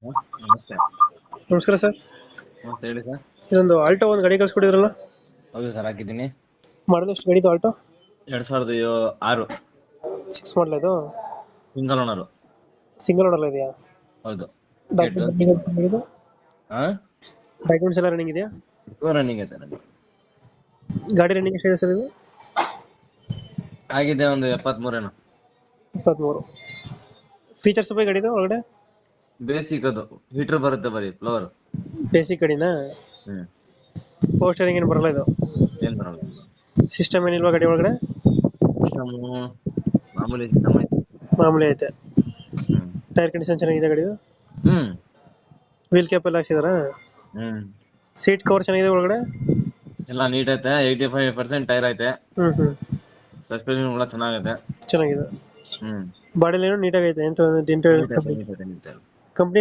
ಹಾ, ನಮಸ್ತೆ. ನಮಸ್ಕಾರ ಸರ್. ನಮಸ್ತೆ ಹೇಳಿ ಸರ್. ಇದೊಂದು ಆಲ್ಟೋ ಒಂದು ಗಾಡಿ ಕಳ್ಸ್ಕೊಟ್ಟಿದ್ರಲ್ಲ, ಹೌದು ಸರ್, ಹಾಕಿದ್ದೀನಿ. ಮಾಡಲ್ ಎಷ್ಟು ಗಾಡಿದು ಆಲ್ಟೋ? 2006 6 ಮಾಡಲ್ ಇದು. Single owner. ಸಿಂಗಲ್ ಓನರ್ ಇದೆಯಾ? ಹೌದು. ಡಾಕ್ಯುಮೆಂಟ್ಸ್ ಹಾ, ಎಲ್ಲ ರನ್ನಿಂಗ್ ಇದೆಯಾ? ರನ್ನಿಂಗ್ ಐತೆ ನನಗೆ. ಗಾಡಿ ರನ್ನಿಂಗ್ ಎಷ್ಟಿದೆ ಸರ್ ಇದು? ಆಗಿದೆ ಒಂದು 73 23. ಫೀಚರ್ಸ್ ಬೈ ಗಾಡಿದು ಒಳಗಡೆ? ಬೇಸಿಕ್. ಅದು ಹೀಟರ್ ಬರುತ್ತೆ, ಬರೀ ಫ್ಲವರ್. ಬೇಸಿಕ್ ಗಾಡಿನಾ? ಹ್ಮ್ ಪವರ್ ಸ್ಟೇರಿಂಗ್ ಏನು ಬರಲ್ಲ ಇದು? ಏನ್ ಬರಲ್ಲ. ಸಿಸ್ಟಮ್ ಏನಿಲ್ವಾ ಗಾಡಿ ಒಳಗಡೆ? ಸಿಸ್ಟಮ್ ಮಾಮೂಲಿ ಸಿಸ್ಟಮ್ ಐತೆ. ಮಾಮೂಲಿ ಐತೆ. ಹ್ಮ್ ಟೈರ್ ಕಂಡೀಷನ್ ಚೆನ್ನಾಗಿದೆ ಗಾಡಿದು? ಹ್ಮ್ ವೀಲ್ ಕ್ಯಾಪ್ ಎಲ್ಲ ಹಾಕ್ಸಿದಾರಾ? ಹ್ಮ್ ಸೀಟ್ ಕವರ್ ಚೆನ್ನಾಗಿದೆ ಒಳಗಡೆ? ಎಲ್ಲ ನೀಟ್ ಐತೆ. 85% ಟೈರ್ ಐತೆ. ಹ್ಮ್ ಸಸ್ಪೆನ್ಷನ್ ಕೂಡ ಚೆನ್ನಾಗೈತೆ. ಚೆನ್ನಾಗಿದೆ. ಹ್ಮ್ ಬಾಡಿಲಿ ಏನೋ ನೀಟಾಗಿ ಐತೆ, ಎಂತ ಡೆಂಟು ನೀಟ್ ಐತೆ, ನೀಟ್ ಐತೆ, ನೀಟ್ ಐತೆ. ಕಂಪ್ನಿ